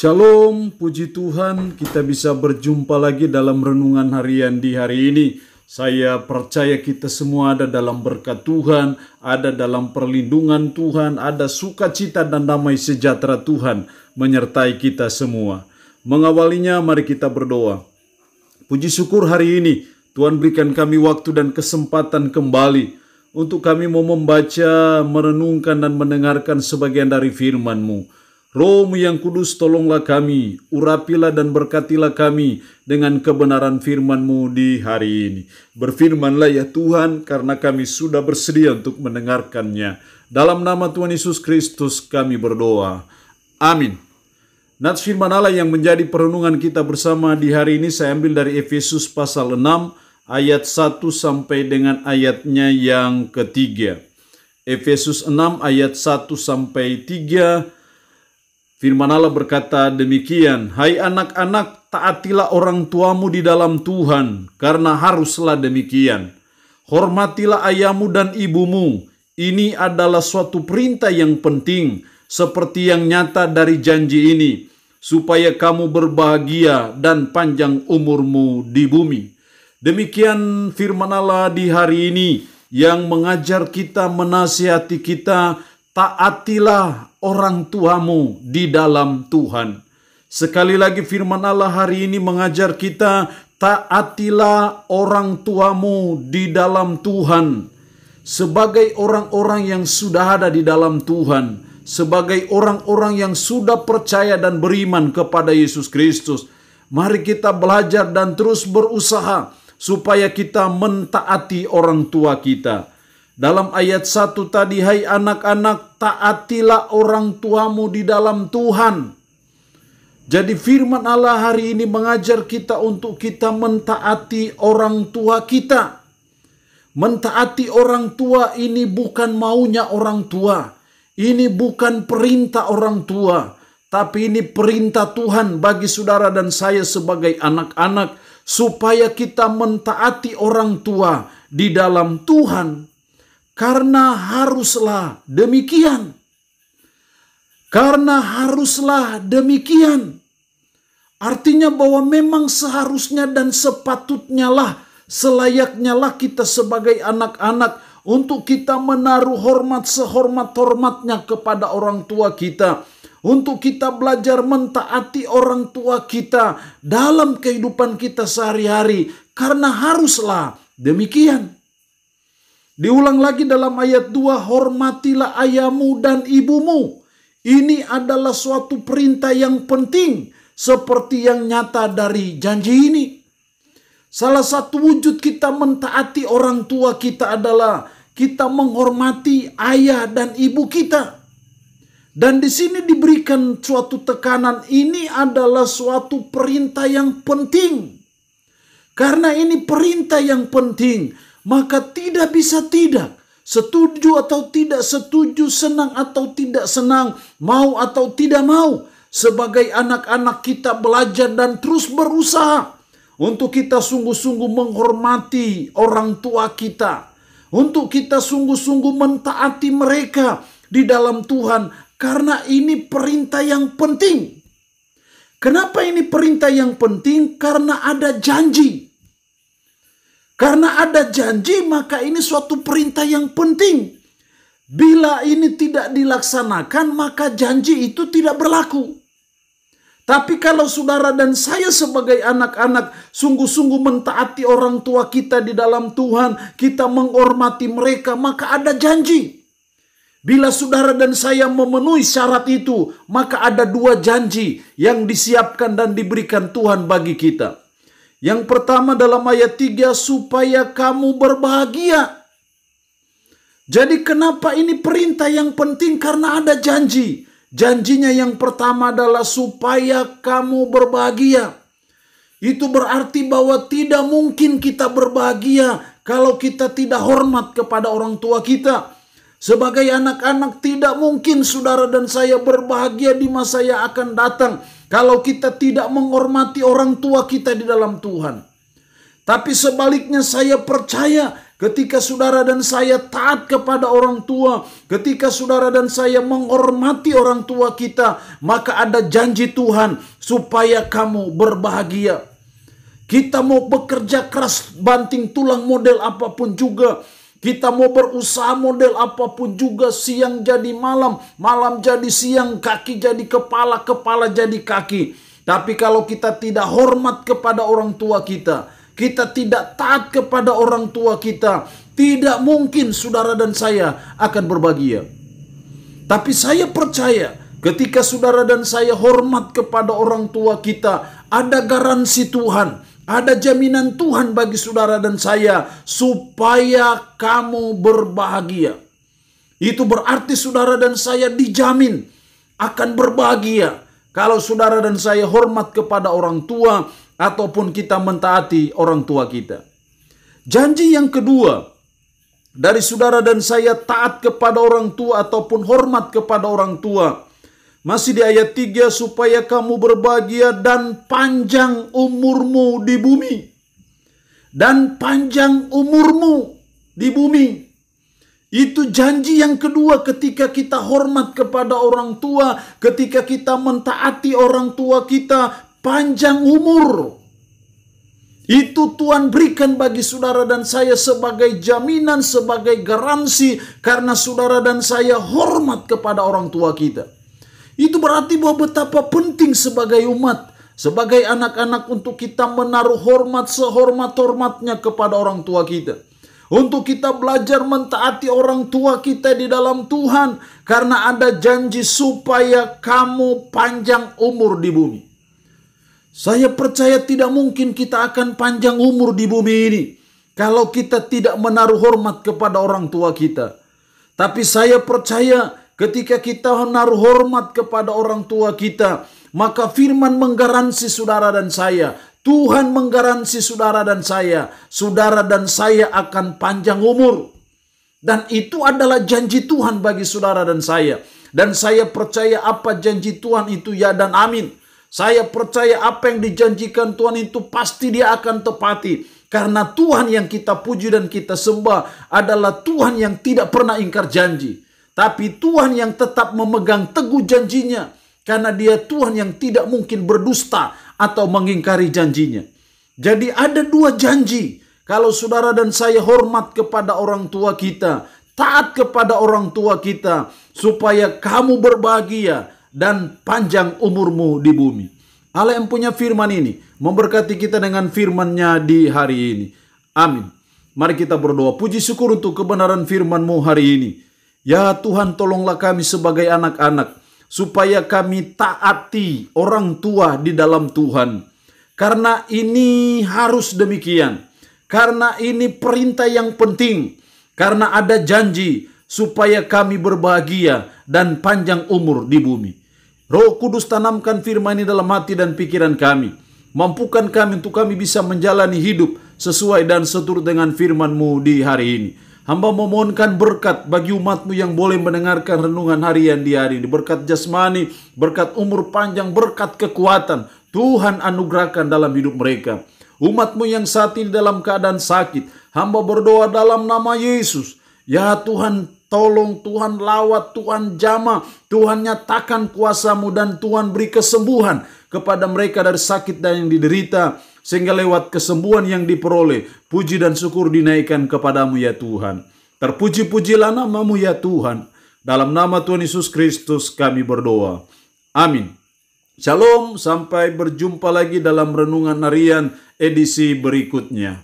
Shalom, puji Tuhan, kita bisa berjumpa lagi dalam renungan harian di hari ini. Saya percaya kita semua ada dalam berkat Tuhan, ada dalam perlindungan Tuhan, ada sukacita dan damai sejahtera Tuhan menyertai kita semua. Mengawalinya, mari kita berdoa. Puji syukur hari ini, Tuhan berikan kami waktu dan kesempatan kembali untuk kami mau membaca, merenungkan dan mendengarkan sebagian dari firman-Mu. Roh-Mu yang kudus, tolonglah kami, urapilah dan berkatilah kami dengan kebenaran firman-Mu di hari ini. Berfirmanlah ya Tuhan, karena kami sudah bersedia untuk mendengarkannya. Dalam nama Tuhan Yesus Kristus kami berdoa. Amin. Nats firman Allah yang menjadi perenungan kita bersama di hari ini saya ambil dari Efesus pasal 6 ayat 1 sampai dengan ayatnya yang ketiga. Efesus 6 ayat 1 sampai 3. Firman Allah berkata demikian, "Hai anak-anak, taatilah orang tuamu di dalam Tuhan, karena haruslah demikian. Hormatilah ayahmu dan ibumu. Ini adalah suatu perintah yang penting, seperti yang nyata dari janji ini, supaya kamu berbahagia dan panjang umurmu di bumi." Demikian firman Allah di hari ini yang mengajar kita, menasihati kita, taatilah orang tuamu di dalam Tuhan. Sekali lagi firman Allah hari ini mengajar kita, taatilah orang tuamu di dalam Tuhan. Sebagai orang-orang yang sudah ada di dalam Tuhan, sebagai orang-orang yang sudah percaya dan beriman kepada Yesus Kristus, mari kita belajar dan terus berusaha supaya kita mentaati orang tua kita. Dalam ayat 1 tadi, "Hai anak-anak, taatilah orang tuamu di dalam Tuhan." Jadi firman Allah hari ini mengajar kita untuk kita mentaati orang tua kita. Mentaati orang tua ini bukan maunya orang tua. Ini bukan perintah orang tua. Tapi ini perintah Tuhan bagi saudara dan saya sebagai anak-anak. Supaya kita mentaati orang tua di dalam Tuhan. Karena haruslah demikian. Karena haruslah demikian. Artinya bahwa memang seharusnya dan sepatutnya lah, selayaknya lah kita sebagai anak-anak untuk kita menaruh hormat sehormat-hormatnya kepada orang tua kita. Untuk kita belajar mentaati orang tua kita dalam kehidupan kita sehari-hari. Karena haruslah demikian. Diulang lagi dalam ayat 2, "Hormatilah ayahmu dan ibumu." Ini adalah suatu perintah yang penting, seperti yang nyata dari janji ini. Salah satu wujud kita mentaati orang tua kita adalah kita menghormati ayah dan ibu kita. Dan di sini diberikan suatu tekanan, ini adalah suatu perintah yang penting. Karena ini perintah yang penting, maka tidak bisa tidak. Setuju atau tidak setuju, senang atau tidak senang, mau atau tidak mau. Sebagai anak-anak kita belajar dan terus berusaha untuk kita sungguh-sungguh menghormati orang tua kita. Untuk kita sungguh-sungguh mentaati mereka di dalam Tuhan. Karena ini perintah yang penting. Kenapa ini perintah yang penting? Karena ada janji. Karena ada janji, maka ini suatu perintah yang penting. Bila ini tidak dilaksanakan, maka janji itu tidak berlaku. Tapi kalau saudara dan saya sebagai anak-anak sungguh-sungguh mentaati orang tua kita di dalam Tuhan, kita menghormati mereka, maka ada janji. Bila saudara dan saya memenuhi syarat itu, maka ada dua janji yang disiapkan dan diberikan Tuhan bagi kita. Yang pertama dalam ayat 3, "Supaya kamu berbahagia." Jadi kenapa ini perintah yang penting? Karena ada janji. Janjinya yang pertama adalah supaya kamu berbahagia. Itu berarti bahwa tidak mungkin kita berbahagia kalau kita tidak hormat kepada orang tua kita. Sebagai anak-anak tidak mungkin saudara dan saya berbahagia di masa yang akan datang kalau kita tidak menghormati orang tua kita di dalam Tuhan. Tapi sebaliknya saya percaya ketika saudara dan saya taat kepada orang tua, ketika saudara dan saya menghormati orang tua kita, maka ada janji Tuhan supaya kamu berbahagia. Kita mau bekerja keras banting tulang model apapun juga, kita mau berusaha model apapun juga, siang jadi malam, malam jadi siang, kaki jadi kepala, kepala jadi kaki. Tapi kalau kita tidak hormat kepada orang tua kita, kita tidak taat kepada orang tua kita, tidak mungkin saudara dan saya akan berbahagia. Tapi saya percaya ketika saudara dan saya hormat kepada orang tua kita, ada garansi Tuhan, ada jaminan Tuhan bagi saudara dan saya supaya kamu berbahagia. Itu berarti saudara dan saya dijamin akan berbahagia kalau saudara dan saya hormat kepada orang tua ataupun kita mentaati orang tua kita. Janji yang kedua dari saudara dan saya taat kepada orang tua ataupun hormat kepada orang tua, masih di ayat 3, supaya kamu berbahagia dan panjang umurmu di bumi. Dan panjang umurmu di bumi. Itu janji yang kedua ketika kita hormat kepada orang tua, ketika kita mentaati orang tua kita, panjang umur. Itu Tuhan berikan bagi saudara dan saya sebagai jaminan, sebagai garansi, karena saudara dan saya hormat kepada orang tua kita. Itu berarti bahwa betapa penting sebagai umat, sebagai anak-anak untuk kita menaruh hormat sehormat-hormatnya kepada orang tua kita. Untuk kita belajar mentaati orang tua kita di dalam Tuhan, karena ada janji supaya kamu panjang umur di bumi. Saya percaya tidak mungkin kita akan panjang umur di bumi ini kalau kita tidak menaruh hormat kepada orang tua kita. Tapi saya percaya ketika kita menaruh hormat kepada orang tua kita, maka firman menggaransi saudara dan saya, Tuhan menggaransi saudara dan saya akan panjang umur. Dan itu adalah janji Tuhan bagi saudara dan saya. Dan saya percaya apa janji Tuhan itu ya dan amin. Saya percaya apa yang dijanjikan Tuhan itu pasti Dia akan tepati. Karena Tuhan yang kita puji dan kita sembah adalah Tuhan yang tidak pernah ingkar janji. Tapi Tuhan yang tetap memegang teguh janjinya. Karena Dia Tuhan yang tidak mungkin berdusta atau mengingkari janjinya. Jadi ada dua janji. Kalau saudara dan saya hormat kepada orang tua kita, taat kepada orang tua kita, supaya kamu berbahagia dan panjang umurmu di bumi. Allah yang punya firman ini memberkati kita dengan firman-Nya di hari ini. Amin. Mari kita berdoa. Puji syukur untuk kebenaran firman-Mu hari ini. Ya Tuhan, tolonglah kami sebagai anak-anak, supaya kami taati orang tua di dalam Tuhan. Karena ini harus demikian. Karena ini perintah yang penting. Karena ada janji supaya kami berbahagia dan panjang umur di bumi. Roh Kudus, tanamkan firman ini dalam hati dan pikiran kami. Mampukan kami untuk kami bisa menjalani hidup sesuai dan seturut dengan firman-Mu di hari ini. Hamba memohonkan berkat bagi umat-Mu yang boleh mendengarkan renungan harian di hari ini. Berkat jasmani, berkat umur panjang, berkat kekuatan. Tuhan anugerahkan dalam hidup mereka. Umat-Mu yang saat ini dalam keadaan sakit, hamba berdoa dalam nama Yesus. Ya Tuhan, tolong, Tuhan lawat, Tuhan jamah, Tuhan nyatakan kuasa-Mu, dan Tuhan beri kesembuhan kepada mereka dari sakit dan yang diderita. Sehingga lewat kesembuhan yang diperoleh, puji dan syukur dinaikkan kepadamu ya Tuhan. Terpuji-pujilah nama-Mu ya Tuhan. Dalam nama Tuhan Yesus Kristus kami berdoa. Amin. Shalom, sampai berjumpa lagi dalam renungan harian edisi berikutnya.